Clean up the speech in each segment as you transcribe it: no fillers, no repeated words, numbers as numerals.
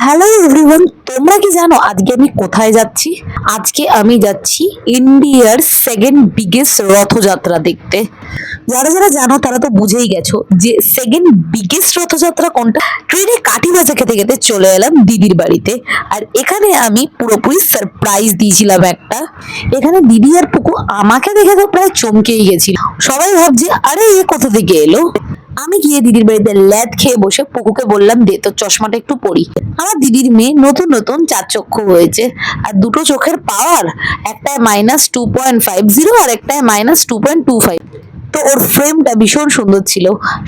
Hello everyone, তোমরা কি জানো আজকে আমি কোথায় যাচ্ছি? আজকে আমি যাচ্ছি ইন্ডিয়ার সেকেন্ড বিগেস্ট রথযাত্রা দেখতে। যারা যারা জানো তারা তো বুঝেই গেছো যে সেকেন্ড বিগেস্ট রথযাত্রা কোনটা। ট্রেনে কাঠি ভাজা খেতে খেতে চলে এলাম দিদির বাড়িতে, আর এখানে আমি পুরোপুরি সারপ্রাইজ দিয়েছিলাম একটা। এখানে দিদি আর পুকু আমাকে দেখে তো প্রায় চমকেই গেছিল। সবাই ভাবছে আরে এ কোথা থেকে এলো। আমি গিয়ে দিদির বাড়িতে ল্যাদ খেয়ে বসে পুকুকে বললাম দে তোর চশমাটা একটু পরি। আমার দিদির মেয়ে নতুন নতুন চার চক্ষু হয়েছে, আর দুটো চোখের পাওয়ার, একটায় -2.50 আর একটায় -2.25। তো ওর ফ্রেমটা ভীষণ সুন্দর ছিল,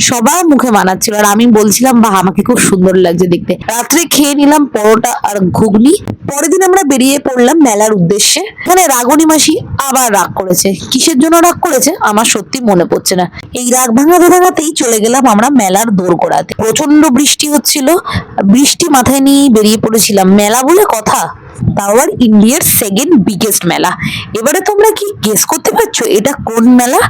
সবার মুখে মানাচ্ছিল, আর আমি বলছিলাম বাহ আমাকে খুব সুন্দর লাগছে দেখতে। রাত্রে খেয়ে নিলাম পরোটা আর ঘুগনি। পরের দিন আমরা বেরিয়ে পড়লাম মেলার উদ্দেশ্যে। এখানে রাগনি মাসি আবার রাগ করেছে, কিসের জন্য রাগ করেছে আমার সত্যি মনে পড়ছে না। এই রাগ ভাঙাতে ভাঙাতেই চলে গেলাম আমরা মেলার দোরগোড়াতে। প্রচন্ড বৃষ্টি হচ্ছিল, বৃষ্টি মাথায় নিয়ে বেরিয়ে পড়েছিলাম। মেলা বলে কথা, তাও আর ইন্ডিয়ার সেকেন্ড বিগেস্ট মেলা। এবারে তোমরা কি গেস করতে পারছো এটা কোন মেলা?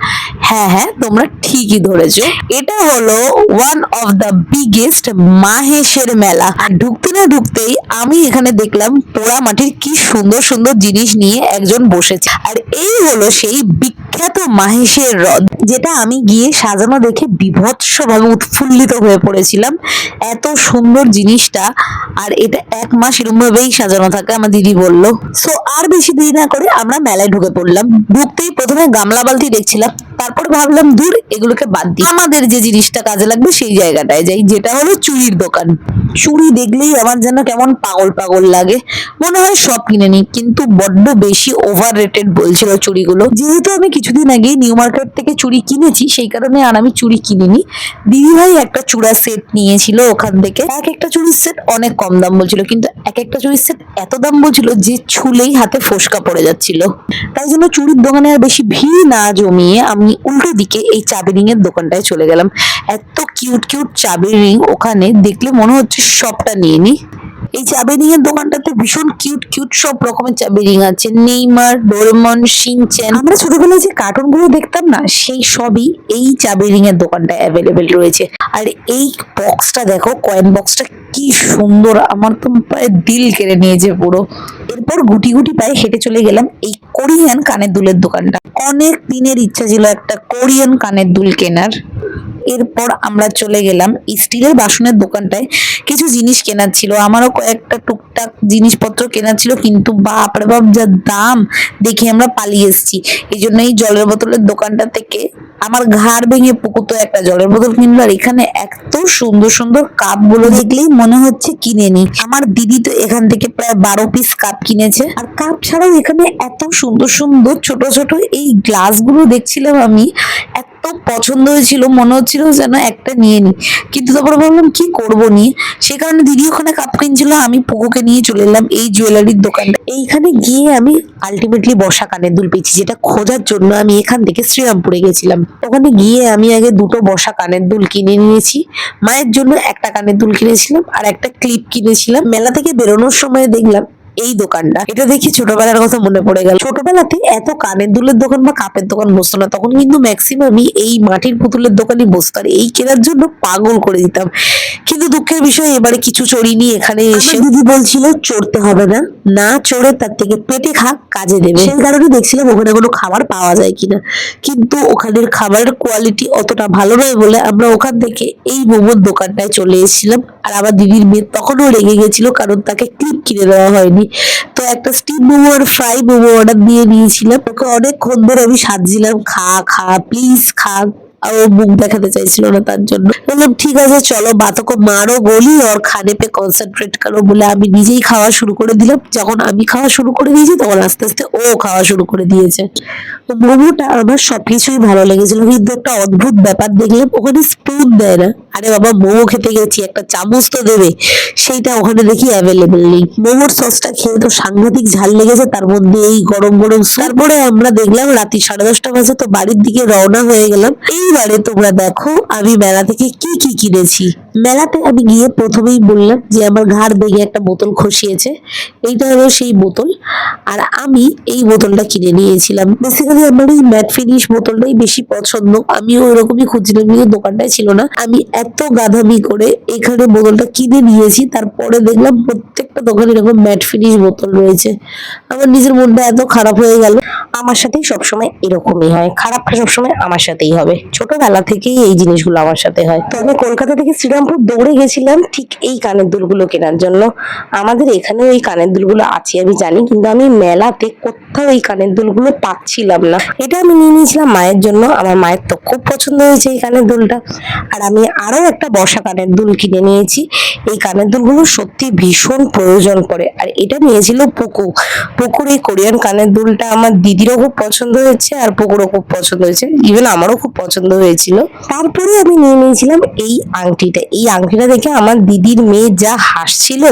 হ্যাঁ হ্যাঁ, তোমরা ঠিকই ধরেছো, এটা হলো ওয়ান অফ দ্য বিগেস্ট মাহেশের মেলা। আর ঢুকতে না ঢুকতেই আমি এখানে দেখলাম পোড়া মাটির কি সুন্দর সুন্দর জিনিস নিয়ে একজন বসেছে। আর এই হলো সেই বিখ্যাত মাহেশের রথ, যেটা আমি গিয়ে সাজানো দেখে বিভৎসভাবে উৎফুল্লিত হয়ে পড়েছিলাম। এত সুন্দর জিনিসটা, আর এটা 1 মাস এরকম ভাবেই সাজানো থাকে আমার দিদি বললো। সো আর বেশি দেরি না করে আমরা মেলায় ঢুকে পড়লাম। ঢুকতেই প্রথমে গামলা বালতি দেখছিলাম, তারপর ভাবলাম দূর এগুলোকে বাদ দিই, আমাদের যে জিনিসটা কাজে লাগবে সেই জায়গাটায় যাই, যেটা হলো চুড়ির দোকান। চুড়ি দেখলেই আমার যেন কেমন পাগল পাগল লাগে, মনে হয় সব কিনে নিই, কিন্তু বড্ড বেশি ওভার রেটেড বলছিল চুড়িগুলো। যেহেতু আমি কিছুদিন আগে নিউ মার্কেট থেকে চুড়ি কিনেছি, সেই কারণে আর আমি চুড়ি কিনিনি। দিদি ভাই একটা চূড়া সেট নিয়েছিল ওখান থেকে। এক একটা চুড়ির সেট অনেক কম দাম বলছিল, কিন্তু এক একটা চুড়ির সেট এত দাম বলছিল যে ছুলেই হাতে ফোসকা পড়ে যাচ্ছিল। তাই জন্য চুড়ির দোকানে আর বেশি ভিড় না জমিয়ে আমি উল্টো দিকে এই চাবি রিং এর দোকানটায় চলে গেলাম। এত কিউট কিউট চাবি রিং ওখানে দেখলে মনে হচ্ছে সবটা নিয়ে নি। এই চাবি রিং এর দোকানটাতে ভীষণ কিউট কিউট সব রকমের চাবি রিং আছে, নেইমার, ডোরেমন, শিনচ্যান। আমরা ছোটবেলায় যে কার্টুন গুলো দেখতাম না, সেই সবই এই চাবি রিং এর দোকানটায় অ্যাভেলেবেল রয়েছে। আর এই বক্সটা দেখো, কয়েন বক্সটা কি সুন্দর, আমার তো প্রায় দিল কেড়ে নিয়েছে পুরো। এরপর গুটি গুটি পায়ে হেঁটে চলে গেলাম এই কোরিয়ান কানের দুলের দোকানটা। অনেক দিনের ইচ্ছা ছিল একটা কোরিয়ান কানের দুল কেনার। এরপর আমরা চলে গেলাম স্টিলের বাসনের দোকানটায়। কিছু জিনিস কেনার ছিল, আমারও কয়েকটা টুকটাক জিনিসপত্র কেনার ছিল, কিন্তু বাপরে বাপ যা দাম দেখে আমরা পালিয়ে এসেছি। এই জন্য এই জলের বোতলের দোকানটা থেকে আমার ঘাড় ভেঙে পুকুতো একটা জলের বোতল কিনলো। আর এখানে এত সুন্দর সুন্দর কাপ গুলো দেখলেই মনে হচ্ছে কিনে নি। আমার দিদি তো এখান থেকে প্রায় 12 পিস কাপ কিনেছে। আর কাপ ছাড়াও এখানে এত সুন্দর সুন্দর ছোট ছোট এই গ্লাস গুলো দেখছিলাম আমি, এত পছন্দ হয়েছিল, মনে হচ্ছিল যেন একটা নিয়ে নি, কিন্তু তারপরে ভাবলাম কি করবো নিয়ে। সে কারণে দিদি ওখানে কাপ কিনছিল, আমি পুকুকে নিয়ে চলে এলাম এই জুয়েলারির দোকানটা। এইখানে গিয়ে আমি আলটিমেটলি বসা কানের দুল পেয়েছি, যেটা খোঁজার জন্য আমি এখান থেকে শ্রীরামপুরে গেছিলাম। ওখানে গিয়ে আমি আগে দুটো বসা কানের দুল কিনে নিয়েছি। মায়ের জন্য একটা কানের দুল কিনেছিলাম আর একটা ক্লিপ কিনেছিলাম। মেলা থেকে বেরোনোর সময় দেখলাম এই দোকানটা, এটা দেখি ছোটবেলার কথা মনে পড়ে গেল। ছোটবেলাতে এত কানের দুলের দোকান বা কাপের দোকান বসতো না, তখন কিন্তু ম্যাক্সিমামই এই মাটির পুতুলের দোকানই বসতো, আর এই কেনার জন্য পাগল করে দিতাম। কিন্তু দুঃখের বিষয় এবারে কিছু চড়িনি। এখানে এসে দিদি বলছিল চড়তে হবে না, না চড়ে তার থেকে পেটে খা, কাজে দেবে। সেই কারণে দেখছিলাম ওখানে কোনো খাবার পাওয়া যায় কিনা, কিন্তু ওখানের খাবারের কোয়ালিটি অতটা ভালো নয় বলে আমরা ওখান থেকে এই মোমোর দোকানটায় চলে এসেছিলাম। আর আমার দিদির মেয়ে তখনও রেগে গেছিল, কারণ তাকে ক্লিপ কিনে দেওয়া হয়নি। তো একটা স্টিম মোমো আর ফ্রাই মোমো অর্ডার দিয়ে নিয়েছিলাম। ওকে অনেকক্ষণ ধরে আমি সাজছিলাম খা খা প্লিজ খা, আর ও মুখ দেখাতে চাইছিল না, তার জন্য বললাম ঠিক আছে চলো বাতও को मारो गोली और खाने पे কনসেন্ট্রেট করো বলে আমি নিজেই খাওয়া শুরু করে দিলাম। যখন আমি খাওয়া শুরু করে দিয়েছি তখন আস্তে আস্তে ও খাওয়া শুরু করে দিয়েছে। তো মোমোটা আমার সবকিছুই ভালো লেগেছিল, কিন্তু একটা অদ্ভুত ব্যাপার দেখলাম ওখানে স্পুন দেয় না। আরে বাবা মোমো খেতে গেছি, একটা চামচ তো দেবে, সেইটা ওখানে দেখি অ্যাভেলেবেল নেই। মোমোর সসটা খেয়ে তো সাংঘাতিক ঝাল লেগেছে, তার মধ্যে এই গরম গরম। তারপরে আমরা দেখলাম রাত্রি 10:30 বাজে, তো বাড়ির দিকে রওনা হয়ে গেলাম। এইবারে তোমরা দেখো আমি মেলা থেকে কি কি কিনেছি। মেলাতে আমি গিয়ে প্রথমেই বললাম যে আমার ঘাড় বেগে একটা বোতল খসিয়েছে, এইটা হলো সেই বোতল। আর আমি এই বোতলটা কিনে নিয়েছিলাম। বেসিক্যালি আমার এই ম্যাট ফিনিশ বোতলটাই বেশি পছন্দ, আমিও ওরকমই খুঁজছিলাম কিন্তু দোকানটায় ছিল না। আমি এত গাধামি করে এখানে বোতলটা কিনে নিয়েছি, তারপরে দেখলাম প্রত্যেকটা দোকানে এরকম ম্যাট ফিনিশ বোতল রয়েছে। আমার নিজের মনটা এত খারাপ হয়ে গেল। আমার সাথেই সবসময় এরকমই হয়, খারাপটা সবসময় আমার সাথেই হবে, ছোটবেলা থেকেই এই জিনিসগুলো আমার সাথে হয়। তো আমি কলকাতা থেকে শ্রীরামপুর দৌড়ে গেছিলাম ঠিক এই কানের দুলগুলো কেনার জন্য। আমাদের এখানে ওই কানের দুলগুলো আছে আমি জানি, কিন্তু আমি মেলাতে কোথাও এই কানের দুলগুলো পাচ্ছিলাম না। এটা আমি নিয়ে নিয়েছিলাম মায়ের জন্য, আমার মায়ের তো খুব পছন্দ হয়েছে এই কানের দুলটা। আর আমি আরো একটা বসা কানের দুল কিনে নিয়েছি। এই কানের দুলগুলো সত্যি ভীষণ প্রয়োজন পড়ে। আর এটা নিয়েছিল পুকুর এই কোরিয়ান কানের দুলটা আমার দিদিরও খুব পছন্দ হয়েছে আর পুকুরও খুব পছন্দ হয়েছে, ইভেন আমারও খুব পছন্দ হয়েছিল। তারপরে আমি নিয়ে নিয়েছিলাম এই আংটিটা। এই আংটিটা দেখে আমার দিদির মেয়ে যা হাসছিল,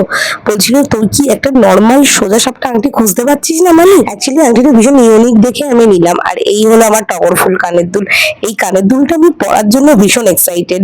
বলছিল তুই কি একটা নর্মাল সোজা সাপটা আংটি খুঁজতে পারছিস না? মানে অ্যাকচুয়ালি আংটিটা ভীষণ ইউনিক দেখে আমি নিলাম। আর এই হলো আমার টগর ফুল কানের দুল। এই কানের দুলটা আমি পরার জন্য ভীষণ এক্সাইটেড।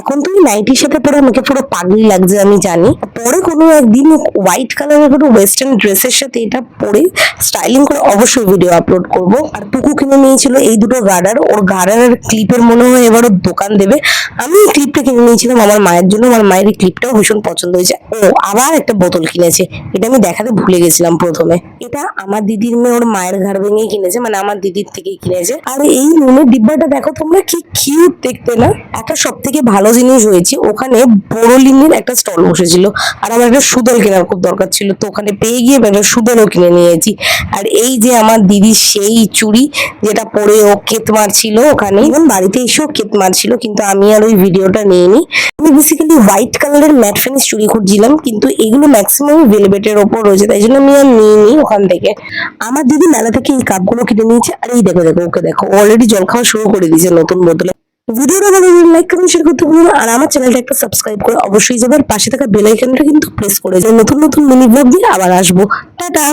এখন তো নাইটির সাথে পরে আমাকে পুরো পাগলি লাগছে আমি জানি। পরে কোনো একদিন হোয়াইট কালারের কোনো ওয়েস্টার্ন ড্রেসের সাথে এটা পরে স্টাইলিং করে অবশ্যই ভিডিও আপলোড করব। আর পুকু কিনে নিয়েছিল এই দুটো গার্ডার, ওর গার্ডারের ক্লিপের মনে হয় এবার ওর দোকান দেবে। আমি এই ক্লিপটা কিনে নিয়েছিলাম আমার মায়ের জন্য, আমার মায়ের এই ক্লিপটাও ভীষণ পছন্দ হয়েছে। ও আবার একটা বোতল কিনেছে, এটা আমি দেখাতে ভুলে গেছিলাম প্রথমে। এটা আমার দিদির মেয়ে ওর মায়ের ঘাড় ভেঙেই কিনেছে, মানে আমার দিদির থেকেই কিনেছে। আর এই নুনের ডিব্বাটা দেখো তোমরা, কি কিউট দেখতে না? একটা সব থেকে ভালো জিনিস হয়েছে, ওখানে বোরোলিনের একটা স্টল বসেছিল আর আমার একটা সুদল কেনার খুব দরকার ছিল, তো ওখানে পেয়ে গিয়ে একটা সুদলও কিনে নিয়েছি। আর এই যে আমার দিদির সেই চুড়ি যেটা পরে ও কেত মারছিল ওখানে, এবং বাড়িতে এসেও কেত মারছিল, কিন্তু আমি আর ওই ভিডিওটা নিইনি। আমি বেসিক্যালি হোয়াইট কালারের ম্যাট ফিনিশ চুড়ি খুঁজছিলাম, কিন্তু এগুলো ম্যাক্সিমাম ভেলভেটের ওপর রয়েছে, তাই জন্য আমি আর নিইনি ওখান থেকে। আমার দিদি মেলা থেকে এই কাপগুলো কিনে নিয়েছে। আর এই দেখো দেখো, ওকে দেখো, অলরেডি জল খাওয়া শুরু করে দিয়েছে নতুন বোতলে। ভিডিওটা ভালো লাগলে লাইক কমেন্ট শেয়ার করতে ভুলো না। আর আমার চ্যানেলটা একটা সাবস্ক্রাইব করে অবশ্যই যাবে, আর পাশে থাকা বেল আইকনটা কিন্তু প্রেস করে যাও। নতুন নতুন মিনি ব্লগ দিয়ে আবার আসবো। টাটা।